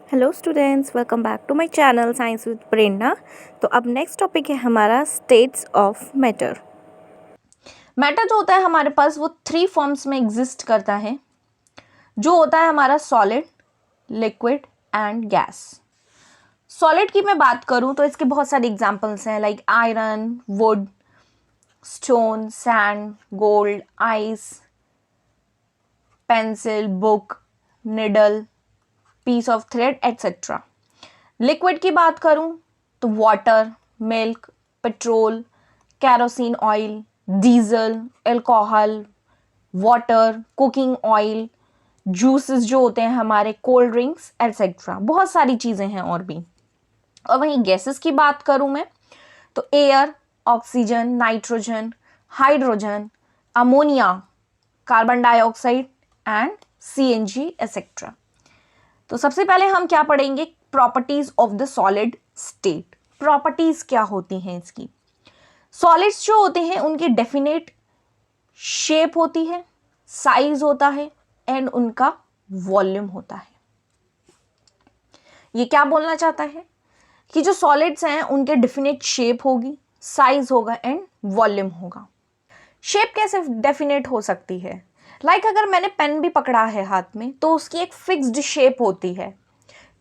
Hello students, welcome back to my channel science with Prerna. तो अब next topic है हमारा स्टेट्स ऑफ मैटर। मैटर जो होता है हमारे पास वो 3 फॉर्म्स में एग्जिस्ट करता है, जो होता है हमारा solid, liquid and gas. Solid की मैं बात करूं तो इसके बहुत सारे एग्जांपल्स हैं, like iron, wood, stone, sand, gold, ice, pencil, book, needle, piece of thread etcetera. Liquid की बात करूं तो water, milk, petrol, kerosene oil, diesel, alcohol, water, cooking oil, juices जो होते हैं हमारे, कोल्ड ड्रिंक्स एटसेट्रा। बहुत सारी चीज़ें हैं और भी। और वहीं गैसेस की बात करूं मैं तो air, oxygen, nitrogen, hydrogen, ammonia, carbon dioxide and CNG etcetera. तो सबसे पहले हम क्या पढ़ेंगे, properties of the solid state. Properties क्या होती हैं इसकी। सॉलिड्स जो होते हैं उनकी डेफिनेट शेप होती है, साइज होता है एंड उनका वॉल्यूम होता है। ये क्या बोलना चाहता है कि जो सॉलिड्स हैं उनके डेफिनेट शेप होगी, साइज होगा एंड वॉल्यूम होगा। शेप कैसे डेफिनेट हो सकती है? लाइक अगर मैंने पेन भी पकड़ा है हाथ में तो उसकी एक फिक्स्ड शेप होती है।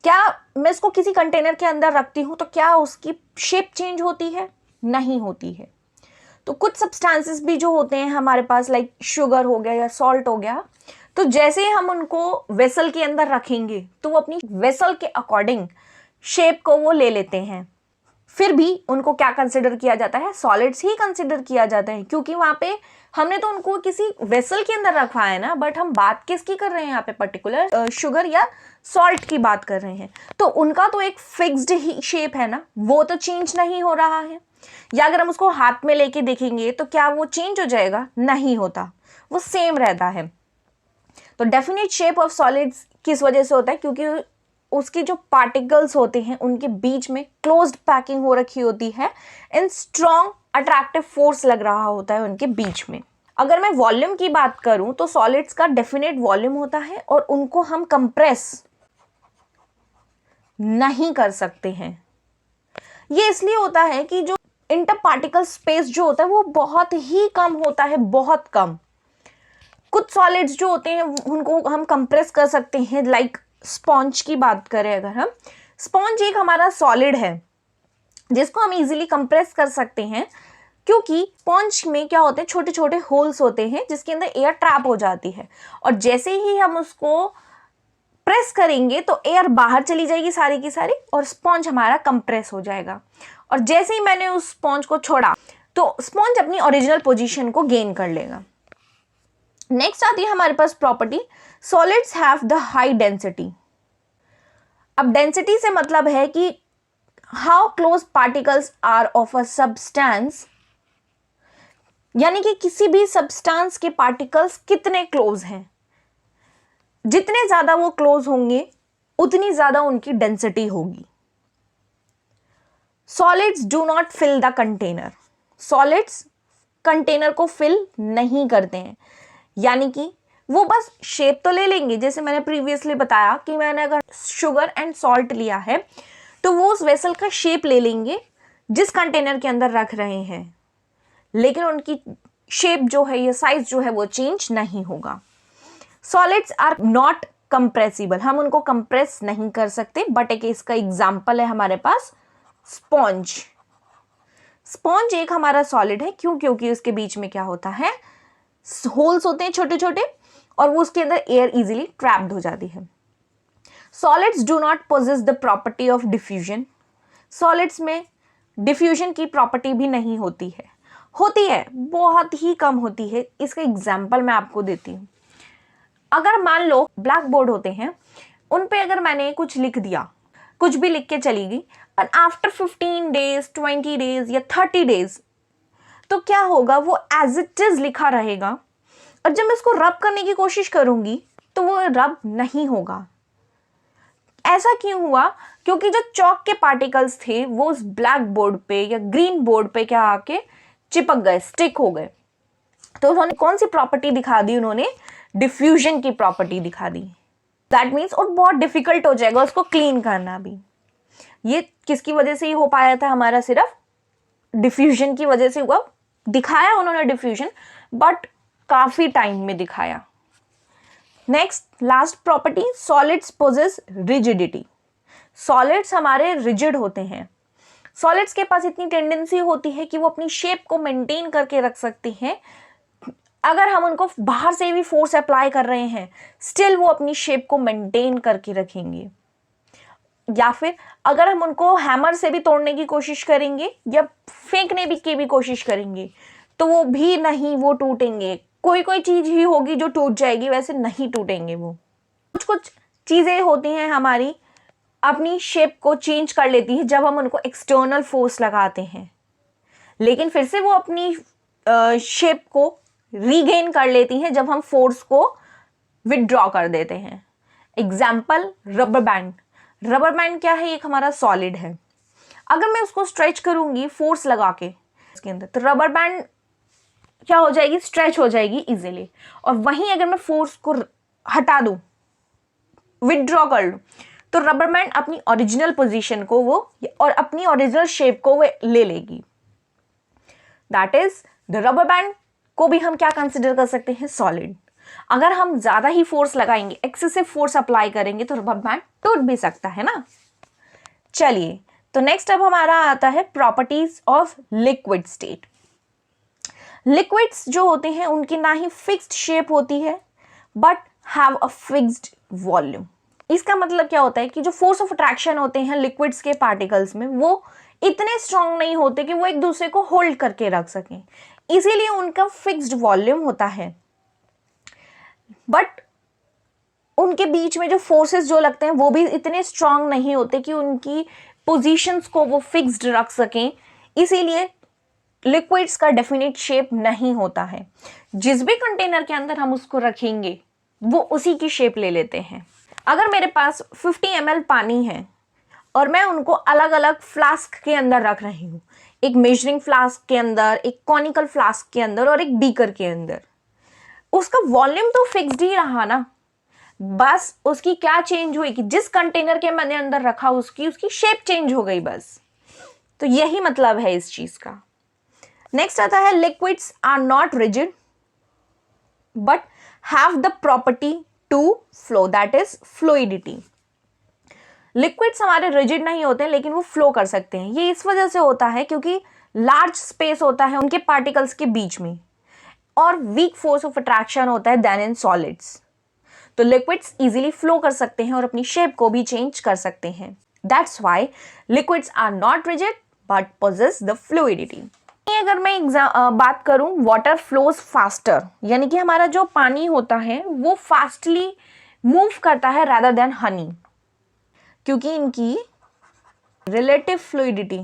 क्या मैं इसको किसी कंटेनर के अंदर रखती हूँ तो क्या उसकी शेप चेंज होती है? नहीं होती है। तो कुछ सब्सटेंसेस भी जो होते हैं हमारे पास, लाइक शुगर हो गया या सॉल्ट हो गया, तो जैसे ही हम उनको वेसल के अंदर रखेंगे तो वो अपनी वेसल के अकॉर्डिंग शेप को वो ले लेते हैं। फिर भी उनको क्या कंसिडर किया जाता है? सॉलिड्स ही कंसिडर किया जाता है, क्योंकि वहां पे हमने तो उनको किसी वेसल के अंदर रखा है ना। बट हम बात किसकी कर रहे हैं यहाँ पे? पर्टिकुलर शुगर या सॉल्ट की बात कर रहे हैं। तो उनका तो एक फिक्स्ड ही शेप है ना, वो तो चेंज नहीं हो रहा है। या अगर हम उसको हाथ में लेके देखेंगे तो क्या वो चेंज हो जाएगा? नहीं होता, वो सेम रहता है। तो डेफिनेट शेप ऑफ सॉलिड्स किस वजह से होता है? क्योंकि उसकी जो पार्टिकल्स होते हैं उनके बीच में क्लोज्ड पैकिंग हो रखी होती है एंड स्ट्रॉन्ग अट्रैक्टिव फोर्स लग रहा होता है उनके बीच में। अगर मैं वॉल्यूम की बात करूं तो सॉलिड्स का डेफिनेट वॉल्यूम होता है और उनको हम कंप्रेस नहीं कर सकते हैं। ये इसलिए होता है कि जो इंटर पार्टिकल स्पेस जो होता है वो बहुत ही कम होता है, बहुत कम। कुछ सॉलिड्स जो होते हैं उनको हम कंप्रेस कर सकते हैं, लाइक स्पॉन्ज की बात करें अगर हम, स्पॉन्ज एक हमारा सॉलिड है जिसको हम इजीली कंप्रेस कर सकते हैं, क्योंकि स्पॉन्ज में क्या होते हैं, छोटे छोटे होल्स होते हैं जिसके अंदर एयर ट्रैप हो जाती है। और जैसे ही हम उसको प्रेस करेंगे तो एयर बाहर चली जाएगी सारी की सारी और स्पॉन्ज हमारा कंप्रेस हो जाएगा। और जैसे ही मैंने उस स्पॉन्ज को छोड़ा तो स्पॉन्ज अपनी ओरिजिनल पोजीशन को गेन कर लेगा। नेक्स्ट आती है हमारे पास property, solids have the high density. अब डेंसिटी से मतलब है कि how close particles are of a substance, यानी कि किसी भी सब्सटेंस के पार्टिकल्स कितने क्लोज हैं। जितने ज्यादा वो क्लोज होंगे उतनी ज्यादा उनकी डेंसिटी होगी। Solids do not fill the container. Solids container को फिल नहीं करते हैं, यानी कि वो बस शेप तो ले लेंगे। जैसे मैंने प्रीवियसली बताया कि मैंने अगर शुगर एंड सॉल्ट लिया है तो वो उस वेसल का शेप ले लेंगे जिस कंटेनर के अंदर रख रहे हैं, लेकिन उनकी शेप जो है या साइज जो है वो चेंज नहीं होगा। सॉलिड्स आर नॉट कंप्रेसिबल, हम उनको कंप्रेस नहीं कर सकते। बट एक इसका एग्जाम्पल है हमारे पास स्पॉन्ज। स्पॉन्ज एक हमारा सॉलिड है, क्यों? क्योंकि उसके बीच में क्या होता है, होल्स होते हैं छोटे छोटे और वो उसके अंदर एयर इजीली ट्रैप्ड हो जाती है। Solids do not possess the property of diffusion. Solids में डिफ्यूजन की प्रॉपर्टी भी नहीं होती है, होती है बहुत ही कम होती है। इसका एग्जाम्पल मैं आपको देती हूँ। अगर मान लो ब्लैक बोर्ड होते हैं, उन पे अगर मैंने कुछ लिख दिया, कुछ भी लिख के चली गई, और आफ्टर 15 डेज, 20 डेज या 30 डेज तो क्या होगा, वो एज इट इज लिखा रहेगा। और जब मैं इसको रब करने की कोशिश करूंगी तो वो रब नहीं होगा। ऐसा क्यों हुआ? क्योंकि जो चौक के पार्टिकल्स थे वो उस ब्लैक बोर्ड पे या ग्रीन बोर्ड पे क्या आके चिपक गए, स्टिक हो गए। तो उन्होंने कौन सी प्रॉपर्टी दिखा दी? उन्होंने डिफ्यूजन की प्रॉपर्टी दिखा दी। दैट मीन्स और बहुत डिफिकल्ट हो जाएगा उसको क्लीन करना भी। ये किसकी वजह से ही हो पाया था हमारा, सिर्फ डिफ्यूजन की वजह से हुआ। दिखाया उन्होंने डिफ्यूजन, बट काफी टाइम में दिखाया। Next last property, solids possess rigidity. Solids हमारे रिजिड होते हैं। सॉलिड्स के पास इतनी टेंडेंसी होती है कि वो अपनी शेप को मेंटेन करके रख सकती हैं। अगर हम उनको बाहर से भी फोर्स अप्लाई कर रहे हैं, स्टिल वो अपनी शेप को मेंटेन करके रखेंगे। या फिर अगर हम उनको हैमर से भी तोड़ने की कोशिश करेंगे या फेंकने की भी कोशिश करेंगे, तो वो भी नहीं, वो टूटेंगे। कोई कोई चीज ही होगी जो टूट जाएगी, वैसे नहीं टूटेंगे वो। कुछ कुछ चीजें होती हैं हमारी अपनी शेप को चेंज कर लेती है जब हम उनको एक्सटर्नल फोर्स लगाते हैं, लेकिन फिर से वो अपनी शेप को रीगेन कर लेती हैं जब हम फोर्स को विदड्रॉ कर देते हैं। Example rubber band. Rubber band क्या है, एक हमारा सॉलिड है। अगर मैं उसको स्ट्रेच करूंगी फोर्स लगा के इसके अंदर, तो रबर बैंड क्या हो जाएगी, स्ट्रेच हो जाएगी इजीली। और वहीं अगर मैं फोर्स को हटा दूं, विदड्रॉ कर लूं, तो रबर बैंड अपनी ओरिजिनल पोजीशन को वो और अपनी ओरिजिनल शेप को वो ले लेगी। That is the rubber band को भी हम क्या कंसिडर कर सकते हैं, सॉलिड। अगर हम ज्यादा ही फोर्स लगाएंगे, एक्सेसिव फोर्स अप्लाई करेंगे, तो रबर बैंड टूट भी सकता है ना। चलिए, तो नेक्स्ट अब हमारा आता है properties of liquid state. Liquids जो होते हैं उनकी ना ही फिक्स्ड शेप होती है, but have a fixed volume. इसका मतलब क्या होता है कि जो फोर्स ऑफ अट्रैक्शन होते हैं लिक्विड्स के पार्टिकल्स में, वो इतने स्ट्रांग नहीं होते कि वो एक दूसरे को होल्ड करके रख सकें, इसीलिए उनका फिक्स्ड वॉल्यूम होता है। बट उनके बीच में जो फोर्सेस जो लगते हैं वो भी इतने स्ट्रांग नहीं होते कि उनकी पोजीशंस को वो फिक्स्ड रख सकें, इसीलिए लिक्विड्स का डेफिनेट शेप नहीं होता है। जिस भी कंटेनर के अंदर हम उसको रखेंगे वो उसी की शेप ले लेते हैं। अगर मेरे पास 50 ml पानी है और मैं उनको अलग अलग फ्लास्क के अंदर रख रही हूँ, एक मेजरिंग फ्लास्क के अंदर, एक कॉनिकल फ्लास्क के अंदर और एक बीकर के अंदर, उसका वॉल्यूम तो फिक्स्ड ही रहा ना। बस उसकी क्या चेंज हुई कि जिस कंटेनर के मैंने अंदर रखा उसकी शेप चेंज हो गई बस। तो यही मतलब है इस चीज का। नेक्स्ट आता है liquids are not rigid but have the property to flow, that is fluidity. Liquids हमारे रिजिड नहीं होते हैं लेकिन वो फ्लो कर सकते हैं। ये इस वजह से होता है क्योंकि लार्ज स्पेस होता है उनके पार्टिकल्स के बीच में और वीक फोर्स ऑफ अट्रैक्शन होता है देन इन सॉलिड्स। तो लिक्विड्स इजीली फ्लो कर सकते हैं और अपनी शेप को भी चेंज कर सकते हैं। That's why liquids are not rigid but possess the fluidity. अगर मैं बात करूं, वाटर फ्लोज फास्टर, यानी कि हमारा जो पानी होता है वो फास्टली मूव करता है रादर देन हनी, क्योंकि इनकी रिलेटिव फ्लूइडिटी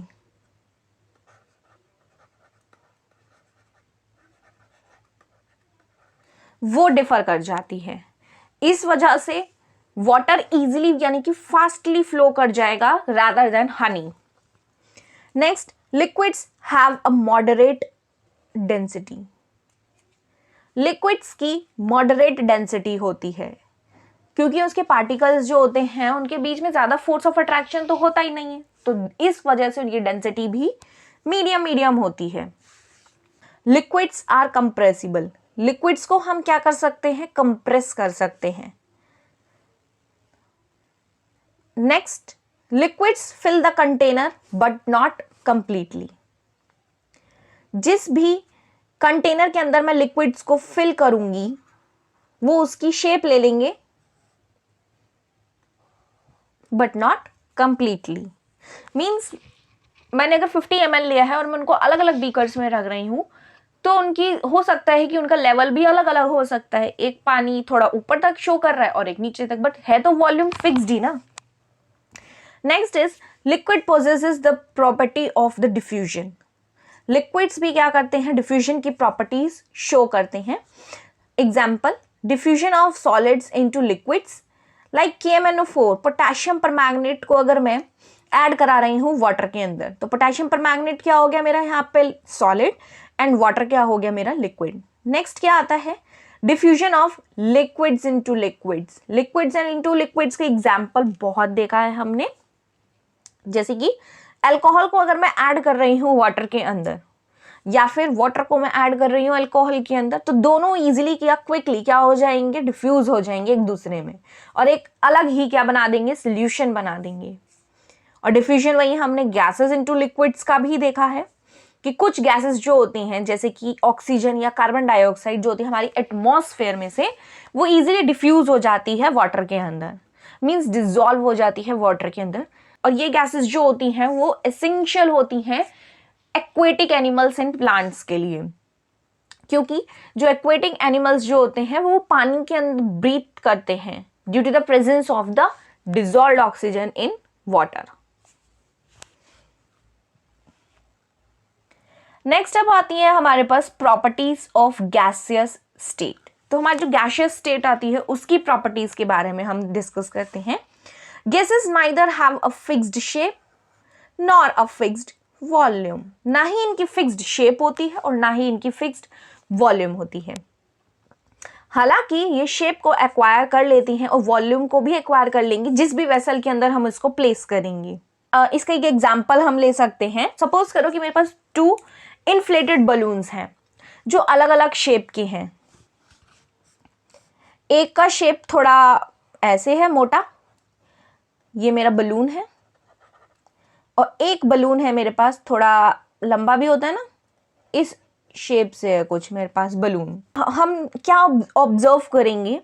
वो डिफर कर जाती है। इस वजह से वाटर इजीली यानी कि फास्टली फ्लो कर जाएगा rather than Honey. Next, liquids have a moderate density. Liquids की मॉडरेट डेंसिटी होती है क्योंकि उसके पार्टिकल्स जो होते हैं उनके बीच में ज्यादा फोर्स ऑफ अट्रैक्शन तो होता ही नहीं है, तो इस वजह से उनकी डेंसिटी भी मीडियम होती है। Liquids are compressible. लिक्विड्स को हम क्या कर सकते हैं, कंप्रेस कर सकते हैं। Next, liquids fill the container but not completely. जिस भी कंटेनर के अंदर मैं लिक्विड्स को फिल करूंगी वो उसकी शेप ले लेंगे बट नॉट कंप्लीटली। मीन्स मैंने अगर 50 ml लिया है और मैं उनको अलग अलग बीकर्स में रख रही हूं, तो उनकी हो सकता है कि उनका लेवल भी अलग अलग हो सकता है। एक पानी थोड़ा ऊपर तक शो कर रहा है और एक नीचे तक, बट है तो वॉल्यूम फिक्स्ड ही ना। Next is liquid possesses the property of the diffusion. Liquids भी क्या करते हैं, डिफ्यूजन की प्रॉपर्टीज शो करते हैं। Example, diffusion of solids into liquids like KMnO4, potassium permanganate को अगर मैं ऐड करा रही हूँ वाटर के अंदर, तो पोटेशियम परमैंगनेट क्या हो गया मेरा यहाँ पे सॉलिड एंड वाटर क्या हो गया मेरा लिक्विड। नेक्स्ट क्या आता है, diffusion of liquids into liquids, liquids and into liquids के एग्जांपल बहुत देखा है हमने, जैसे कि अल्कोहल को अगर मैं ऐड कर रही हूँ वाटर के अंदर या फिर वाटर को मैं ऐड कर रही हूँ अल्कोहल के अंदर, तो दोनों इजीली क्या क्विकली क्या हो जाएंगे, डिफ्यूज हो जाएंगे एक दूसरे में और एक अलग ही क्या बना देंगे, सॉल्यूशन बना देंगे। और डिफ्यूजन वही हमने गैसेस इनटू लिक्विड्स का भी देखा है कि कुछ गैसेस जो होती हैं जैसे कि ऑक्सीजन या कार्बन डाइऑक्साइड जो होती है हमारी एटमॉस्फेयर में से, वो इजीली डिफ्यूज हो जाती है वाटर के अंदर, मींस डिसॉल्व हो जाती है वाटर के अंदर। और ये गैसेस जो होती हैं वो एसेंशियल होती हैं एक्वेटिक एनिमल्स एंड प्लांट्स के लिए, क्योंकि जो एक्वेटिक एनिमल्स जो होते हैं वो पानी के अंदर ब्रीथ करते हैं due to the presence of the dissolved oxygen in water. Next अब आती है हमारे पास प्रॉपर्टीज ऑफ गैसियस स्टेट। तो हमारी जो गैसियस स्टेट आती है उसकी प्रॉपर्टीज के बारे में हम डिस्कस करते हैं। Gases neither have a fixed shape nor a fixed volume, ना ही इनकी फिक्स्ड शेप होती है और ना ही इनकी फिक्स्ड वॉल्यूम होती है। हालांकि ये शेप को एक्वायर कर लेती हैं और वॉल्यूम को भी एक्वायर कर लेंगी जिस भी वेसल के अंदर हम इसको प्लेस करेंगे। इसका एक एग्जांपल हम ले सकते हैं। सपोज करो कि मेरे पास 2 इन्फ्लेटेड बलून्स हैं जो अलग अलग शेप के हैं। एक का शेप थोड़ा ऐसे है मोटा, ये मेरा बलून है, और एक बलून है मेरे पास थोड़ा लंबा भी होता है ना, इस शेप से है कुछ मेरे पास बलून। हम क्या ऑब्जर्व करेंगे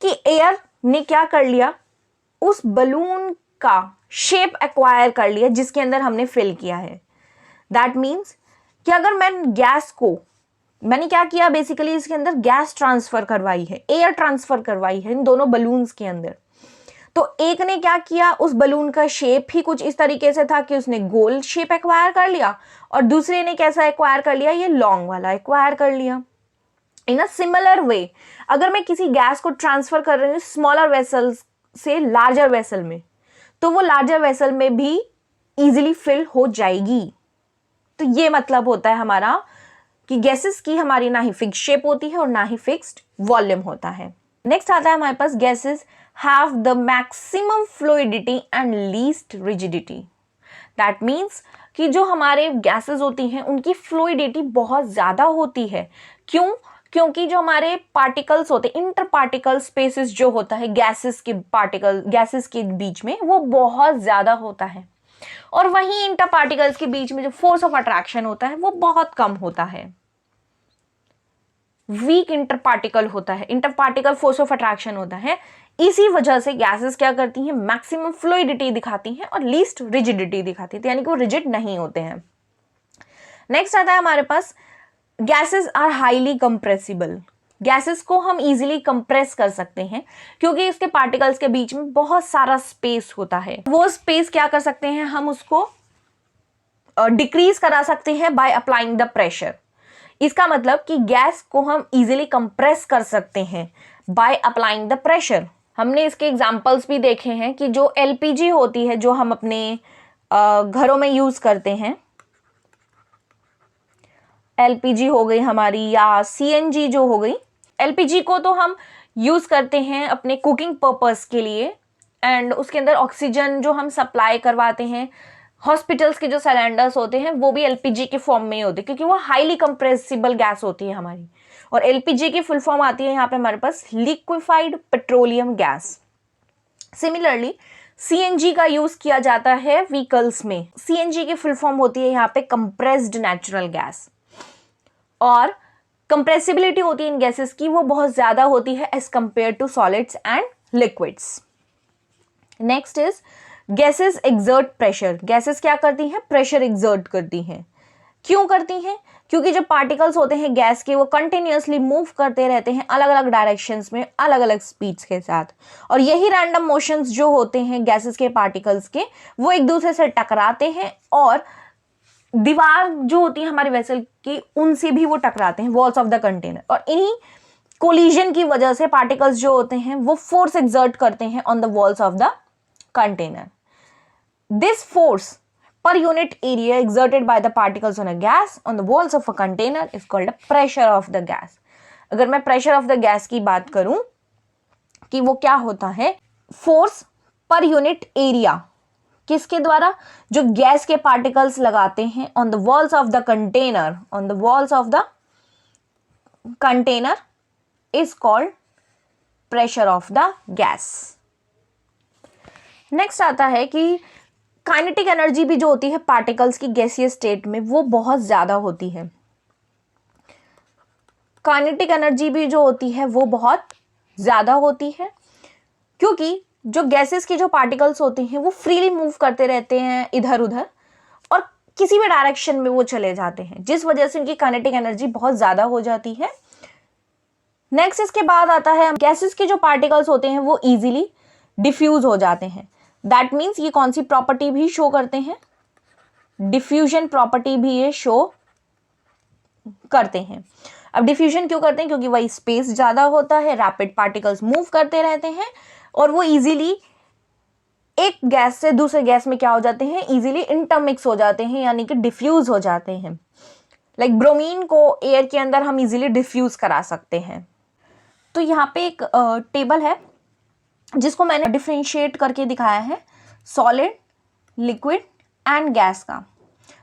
कि एयर ने क्या कर लिया, उस बलून का शेप एक्वायर कर लिया जिसके अंदर हमने फिल किया है। दैट मीन्स कि अगर मैंने क्या किया, बेसिकली इसके अंदर गैस ट्रांसफर करवाई है, एयर ट्रांसफर करवाई है इन दोनों बलून्स के अंदर। तो एक ने क्या किया, उस बलून का शेप ही कुछ इस तरीके से था कि उसने गोल शेप एक्वायर कर लिया, और दूसरे ने कैसा एक्वायर कर लिया, ये लॉन्ग वाला एक्वायर कर लिया। इन अ सिमिलर वे अगर मैं किसी गैस को ट्रांसफर कर रही हूँ स्मॉलर वेसल से लार्जर वेसल में, तो वो लार्जर वेसल में भी इजीली फिल हो जाएगी। तो ये मतलब होता है हमारा कि गैसेस की हमारी ना ही फिक्स शेप होती है और ना ही फिक्स्ड वॉल्यूम होता है। नेक्स्ट आता है हमारे पास gases have the maximum fluidity and least rigidity. That means कि जो हमारे गैसेस होती हैं उनकी फ्लूइडिटी बहुत ज़्यादा होती है। क्यों? क्योंकि जो हमारे पार्टिकल्स होते हैं, इंटर पार्टिकल स्पेसेस जो होता है गैसेस के बीच में, वो बहुत ज़्यादा होता है, और वहीं इंटर पार्टिकल्स के बीच में जो फोर्स ऑफ अट्रैक्शन होता है वो बहुत कम होता है, वीक इंटर पार्टिकल होता है, inter particle force of attraction होता है। इसी वजह से गैसेस क्या करती हैं, मैक्सिमम फ्लूइडिटी दिखाती हैं और लीस्ट रिजिडिटी दिखाती है, यानी कि वो रिजिड नहीं होते हैं। नेक्स्ट आता है हमारे पास gases are highly compressible. Gases को हम इजीली कंप्रेस कर सकते हैं क्योंकि इसके पार्टिकल्स के बीच में बहुत सारा स्पेस होता है। वो स्पेस क्या कर सकते हैं, हम उसको डिक्रीज करा सकते हैं बाय अप्लाइंग द प्रेशर। इसका मतलब कि गैस को हम इजीली कंप्रेस कर सकते हैं बाय अप्लाइंग द प्रेशर। हमने इसके एग्जांपल्स भी देखे हैं कि जो एलपीजी होती है जो हम अपने घरों में यूज करते हैं, एलपीजी हो गई हमारी या सीएनजी जो हो गई। एलपीजी को तो हम यूज करते हैं अपने कुकिंग पर्पस के लिए, एंड उसके अंदर ऑक्सीजन जो हम सप्लाई करवाते हैं, हॉस्पिटल्स के जो सिलेंडर्स होते हैं वो भी एलपीजी के फॉर्म में ही होते हैं क्योंकि वो हाईली कंप्रेसिबल गैस होती है हमारी। और एलपीजी की फुल फॉर्म आती है यहाँ पे हमारे पास liquefied petroleum gas. Similarly CNG का यूज किया जाता है व्हीकल्स में। सीएनजी की फुल फॉर्म होती है यहाँ पे कंप्रेस्ड नेचुरल गैस, और कंप्रेसिबिलिटी होती है इन गैसेस की वो बहुत ज्यादा होती है as compare to solids and liquids. Next is gases exert pressure. Gases क्या करती हैं, प्रेशर एक्सर्ट करती हैं। क्यों करती हैं? क्योंकि जो पार्टिकल्स होते हैं गैस के वो कंटिन्यूअसली मूव करते रहते हैं अलग अलग डायरेक्शंस में अलग अलग स्पीड्स के साथ, और यही रैंडम मोशंस जो होते हैं गैसेस के पार्टिकल्स के वो एक दूसरे से टकराते हैं और दीवार जो होती है हमारे वेसल की उनसे भी वो टकराते हैं, वॉल्स ऑफ द कंटेनर, और इन्हीं कोलिजन की वजह से पार्टिकल्स जो होते हैं वो फोर्स एक्सर्ट करते हैं on the walls of the container. This force per unit area exerted by the particles on a gas on the walls of a container is called a pressure of the gas. अगर मैं pressure of the gas की बात करूं कि वो क्या होता है, फोर्स पर यूनिट एरिया, किसके द्वारा, जो गैस के पार्टिकल्स लगाते हैं on the walls of the container, on the walls of the container is called pressure of the gas. Next आता है कि काइनेटिक एनर्जी भी जो होती है पार्टिकल्स की गैसीय स्टेट में वो बहुत ज़्यादा होती है। काइनेटिक एनर्जी भी जो होती है वो बहुत ज़्यादा होती है, क्योंकि जो गैसेस के जो पार्टिकल्स होते हैं वो फ्रीली मूव करते रहते हैं इधर उधर और किसी भी डायरेक्शन में वो चले जाते हैं, जिस वजह से उनकी काइनेटिक एनर्जी बहुत ज़्यादा हो जाती है। नेक्स्ट इसके बाद आता है गैसेस के जो पार्टिकल्स होते हैं वो इजीली डिफ्यूज हो जाते हैं। दैट मीन्स ये कौन सी प्रॉपर्टी भी शो करते हैं, डिफ्यूजन प्रॉपर्टी भी ये शो करते हैं। अब डिफ्यूजन क्यों करते हैं, क्योंकि वही स्पेस ज़्यादा होता है, रैपिड पार्टिकल्स मूव करते रहते हैं और वो इजीली एक गैस से दूसरे गैस में क्या हो जाते हैं, इजीली इंटरमिक्स हो जाते हैं, यानी कि डिफ्यूज हो जाते हैं। लाइक ब्रोमीन को एयर के अंदर हम इजीली डिफ्यूज करा सकते हैं। तो यहाँ पे एक टेबल है जिसको मैंने डिफरेंशिएट करके दिखाया है सॉलिड, लिक्विड एंड गैस का।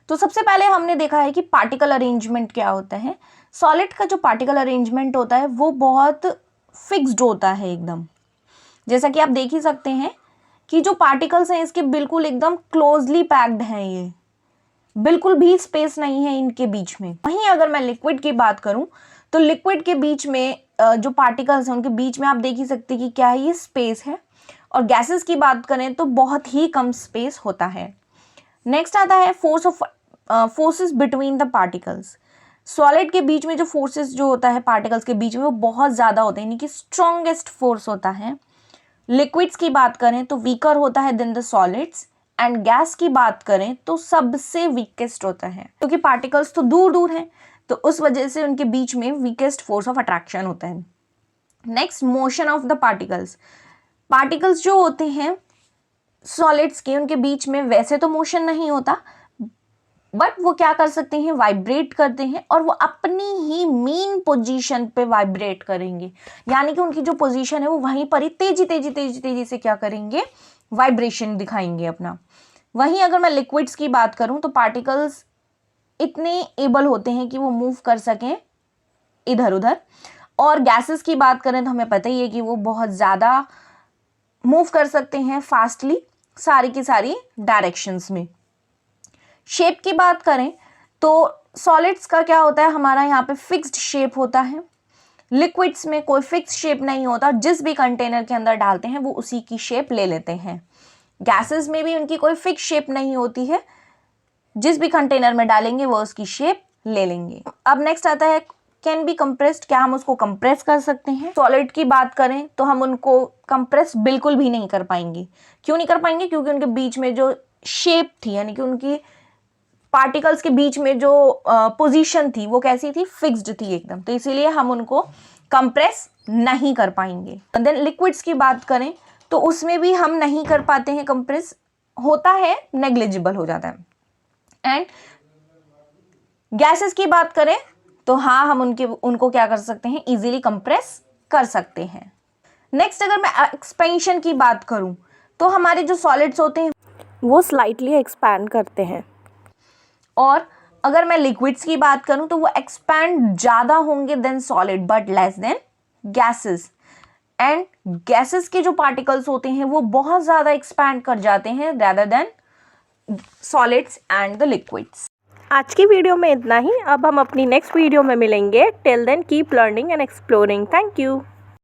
तो सबसे पहले हमने देखा है कि पार्टिकल अरेंजमेंट क्या होता है। सॉलिड का जो पार्टिकल अरेंजमेंट होता है वो बहुत फिक्स्ड होता है एकदम, जैसा कि आप देख ही सकते हैं कि जो पार्टिकल्स हैं इसके बिल्कुल एकदम क्लोजली पैक्ड हैं, ये बिल्कुल भी स्पेस नहीं है इनके बीच में। वहीं अगर मैं लिक्विड की बात करूं तो लिक्विड के बीच में जो पार्टिकल्स हैं उनके बीच में आप देख ही सकते हैं कि क्या है, ये स्पेस है। और गैसेस की बात करें तो बहुत ही कम स्पेस होता है। नेक्स्ट आता है forces between the particles. Solid के बीच में जो फोर्सेस जो होता है पार्टिकल्स के बीच में वो बहुत ज़्यादा होते हैं, यानी कि स्ट्रॉन्गेस्ट फोर्स होता है। लिक्विड्स की बात करें तो वीकर होता है then the solids, and gas की बात करें तो सबसे वीकेस्ट होता है, क्योंकि पार्टिकल्स तो दूर दूर हैं तो उस वजह से उनके बीच में वीकेस्ट फोर्स ऑफ अट्रैक्शन होता है। Next, motion of the particles. Particles जो होते हैं सॉलिड्स के, उनके बीच में वैसे तो मोशन नहीं होता, बट वो क्या कर सकते हैं, वाइब्रेट करते हैं और वो अपनी ही मीन पोजीशन पे वाइब्रेट करेंगे, यानी कि उनकी जो पोजीशन है वो वहीं पर ही तेजी तेजी तेजी तेजी से क्या करेंगे, वाइब्रेशन दिखाएंगे अपना। वहीं अगर मैं लिक्विड्स की बात करूं तो पार्टिकल्स इतने एबल होते हैं कि वो मूव कर सकें इधर उधर, और गैसेस की बात करें तो हमें पता ही है कि वो बहुत ज़्यादा मूव कर सकते हैं फास्टली सारी की सारी डायरेक्शंस में। शेप की बात करें तो सॉलिड्स का क्या होता है, हमारा यहाँ पे फिक्स्ड शेप होता है। लिक्विड्स में कोई फिक्स शेप नहीं होता, जिस भी कंटेनर के अंदर डालते हैं वो उसी की शेप ले लेते हैं। गैसेस में भी उनकी कोई फिक्स शेप नहीं होती है, जिस भी कंटेनर में डालेंगे वो उसकी शेप ले लेंगे। अब नेक्स्ट आता है कैन बी कंप्रेस्ड, क्या हम उसको कंप्रेस कर सकते हैं। सॉलिड की बात करें तो हम उनको कंप्रेस बिल्कुल भी नहीं कर पाएंगे। क्यों नहीं कर पाएंगे, क्योंकि उनके बीच में जो शेप थी, यानी कि उनकी पार्टिकल्स के बीच में जो पोजीशन थी वो कैसी थी, फिक्स्ड थी एकदम, तो इसीलिए हम उनको कंप्रेस नहीं कर पाएंगे। देन लिक्विड्स की बात करें तो उसमें भी हम नहीं कर पाते हैं कंप्रेस, होता है नेग्लिजिबल हो जाता है। एंड गैसेस की बात करें तो हाँ, हम उनको क्या कर सकते हैं, इजीली कंप्रेस कर सकते हैं। नेक्स्ट अगर मैं एक्सपेंशन की बात करूं तो हमारे जो सॉलिड्स होते हैं वो स्लाइटली एक्सपैंड करते हैं, और अगर मैं लिक्विड्स की बात करूं तो वो एक्सपैंड ज़्यादा होंगे then solid but less than gases. And gases के जो पार्टिकल्स होते हैं वो बहुत ज़्यादा एक्सपैंड कर जाते हैं rather then solids and the liquids. आज की वीडियो में इतना ही। अब हम अपनी नेक्स्ट वीडियो में मिलेंगे। Till then keep learning and exploring. Thank you.